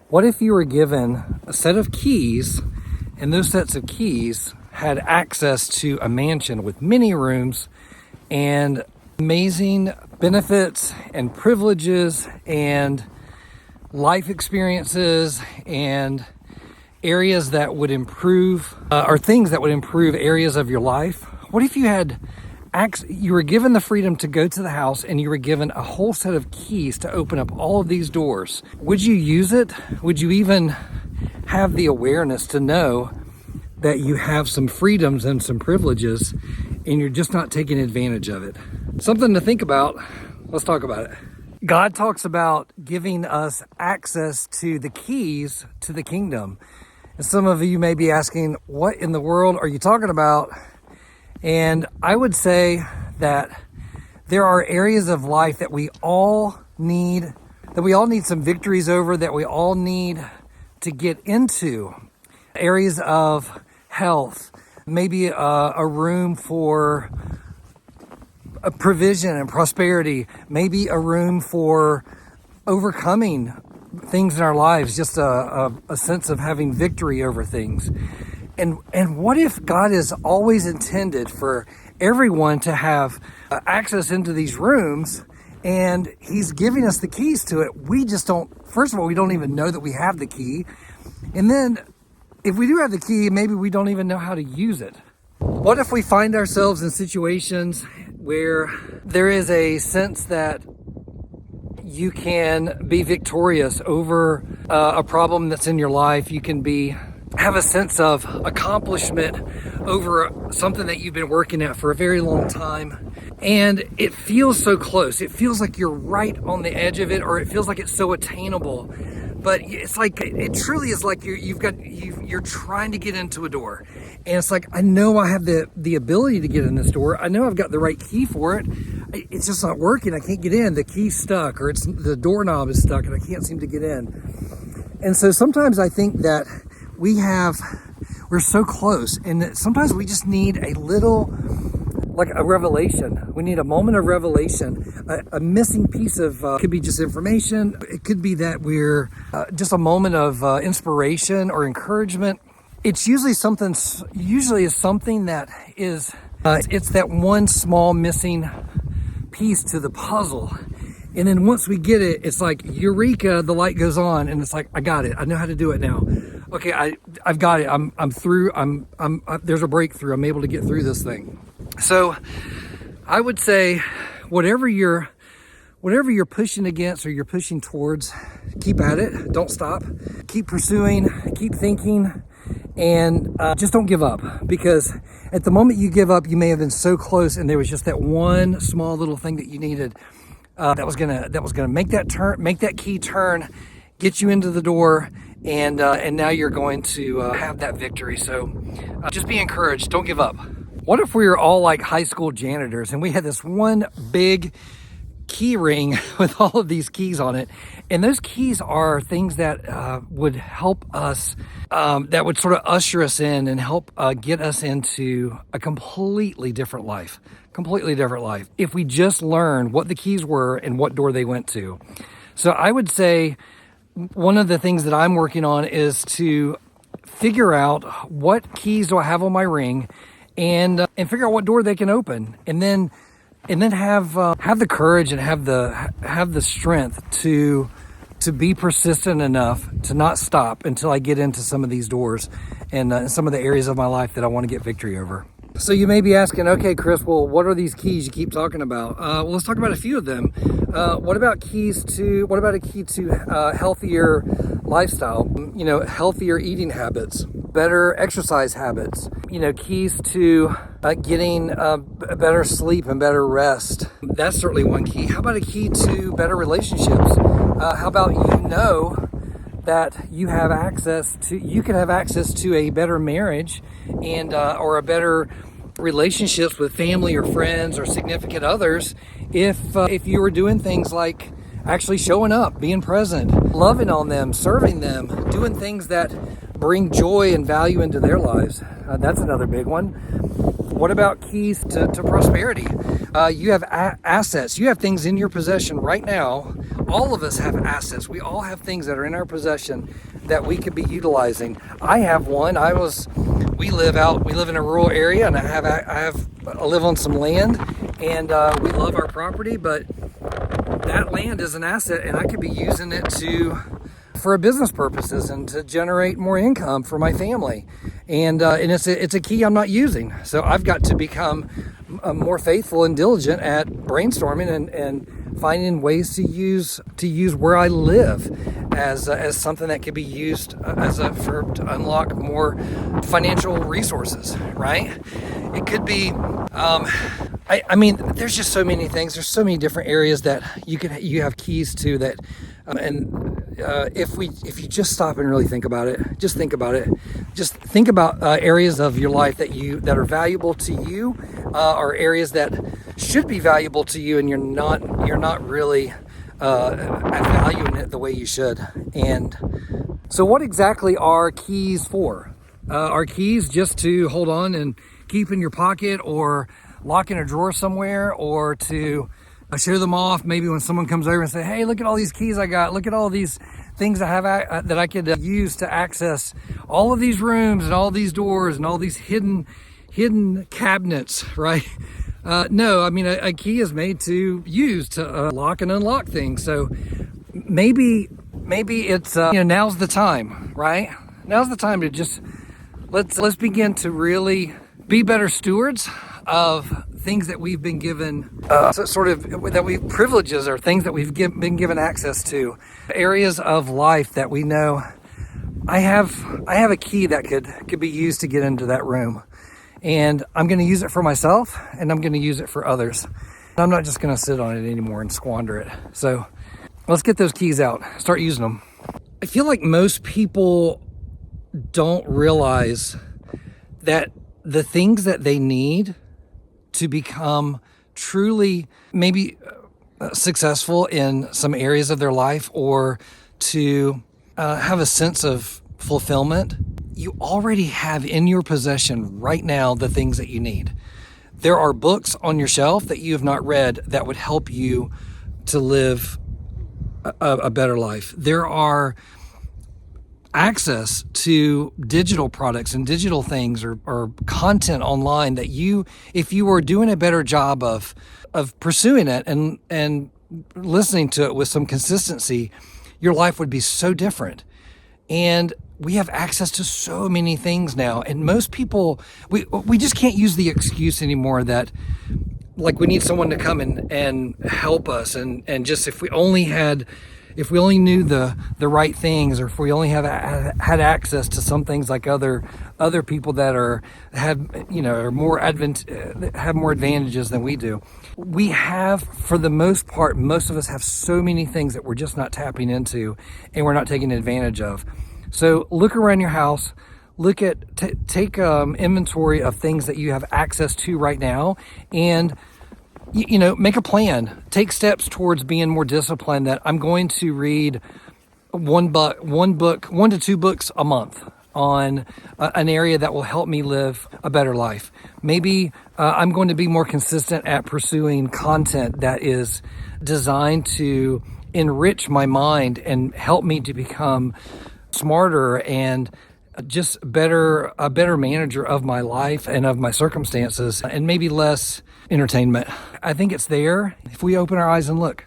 What if you were given a set of keys, and those sets of keys had access to a mansion with many rooms and amazing benefits and privileges and life experiences and areas that would improve or things that would improve areas of your life? What if you were given the freedom to go to the house and you were given a whole set of keys to open up all of these doors? Would you use it? Would you even have the awareness to know that you have some freedoms and some privileges and you're just not taking advantage of it? Something to think about. Let's talk about it. God talks about giving us access to the keys to the kingdom. And some of you may be asking, what in the world are you talking about? And I would say that there are areas of life that we all need some victories over, that we all need to get into. Areas of health, maybe a room for a provision and prosperity, maybe a room for overcoming things in our lives, just a sense of having victory over things. And what if God is always intended for everyone to have access into these rooms, and he's giving us the keys to it? We just don't, first of all, we don't even know that we have the key. And then if we do have the key, maybe we don't even know how to use it. What if we find ourselves in situations where there is a sense that you can be victorious over a problem that's in your life? You can have a sense of accomplishment over something that you've been working at for a very long time, and it feels so close. It feels like you're right on the edge of it, or it feels like it's so attainable. But it's like, it truly is like you're trying to get into a door, and it's like, I know I have the ability to get in this door. I know I've got the right key for it. It's just not working. I can't get in. The key's stuck, or the doorknob is stuck, and I can't seem to get in. And so sometimes I think that we're so close, and that sometimes we just need a little, like a revelation. We need a moment of revelation, a missing piece of, could be just information. It could be that we're just a moment of inspiration or encouragement. It's usually something that is, it's that one small missing piece to the puzzle. And then once we get it, it's like, eureka, the light goes on, and it's like, I got it. I know how to do it now. Okay, I've got it. I'm through. There's a breakthrough. I'm able to get through this thing. So I would say, whatever you're pushing against or you're pushing towards, keep at it. Don't stop. Keep pursuing. Keep thinking, and just don't give up. Because at the moment you give up, you may have been so close, and there was just that one small little thing that you needed. That was gonna make that key turn, get you into the door, and now you're going to have that victory. So just be encouraged. Don't give up. What if we were all like high school janitors, and we had this one big key ring with all of these keys on it, and those keys are things that would help us, that would sort of usher us in and help get us into a completely different life. If we just learned what the keys were and what door they went to. So I would say one of the things that I'm working on is to figure out what keys do I have on my ring, and figure out what door they can open, and then have the courage and have the strength to be persistent enough to not stop until I get into some of these doors and some of the areas of my life that I want to get victory over. So you may be asking, okay, Chris, well, what are these keys you keep talking about? Well, let's talk about a few of them. What about a key to healthier lifestyle? Healthier eating habits, better exercise habits, keys to getting better sleep and better rest. That's certainly one key. How about a key to better relationships? How about that you can have access to a better marriage and or a better relationships with family or friends or significant others if you were doing things like actually showing up, being present, loving on them, serving them, doing things that bring joy and value into their lives. That's another big one. What about keys to prosperity? You have assets. You have things in your possession right now all of us have assets. We all have things that are in our possession that we could be utilizing. I have one. We live in a rural area, and I live on some land, and we love our property, but that land is an asset, and I could be using it for business purposes and to generate more income for my family. And it's a key I'm not using. So I've got to become more faithful and diligent at brainstorming and finding ways to use where I live as something that could be used to unlock more financial resources, right? It could be, I mean, there's just so many things. There's so many different areas that you have keys to that. If you just stop and really think about it, just think about areas of your life that are valuable to you, or areas that should be valuable to you, and you're not really valuing it the way you should. And so, what exactly are keys for? Are keys just to hold on and keep in your pocket, or lock in a drawer somewhere, or to show them off maybe when someone comes over and say, hey, look at all these keys I got, look at all these things I have that I could use to access all of these rooms and all these doors and all these hidden cabinets, right? No, I mean, a key is made to use to lock and unlock things. So maybe it's now's the time, right? Now's the time to just let's begin to really be better stewards of things that we've been given, privileges, or things that we've been given access to, areas of life that we know. I have a key that could be used to get into that room, and I'm going to use it for myself, and I'm going to use it for others. I'm not just going to sit on it anymore and squander it. So let's get those keys out, start using them. I feel like most people don't realize that the things that they need to become truly maybe successful in some areas of their life, or to have a sense of fulfillment, you already have in your possession right now the things that you need. There are books on your shelf that you have not read that would help you to live a better life. There are access to digital products and digital things, or content online that if you were doing a better job of pursuing it and listening to it with some consistency, your life would be so different. And we have access to so many things now, and most people, we just can't use the excuse anymore that, like, we need someone to come and help us, and just if we only knew the right things, or if we only had access to some things like other people that have more advantages than we do. We have, for the most part, most of us have so many things that we're just not tapping into, and we're not taking advantage of. So look around your house, take inventory of things that you have access to right now, and make a plan. Take steps towards being more disciplined. That I'm going to read one to two books a month on an area that will help me live a better life. Maybe I'm going to be more consistent at pursuing content that is designed to enrich my mind and help me to become smarter and just a better manager of my life and of my circumstances, and maybe less entertainment. I think it's there if we open our eyes and look.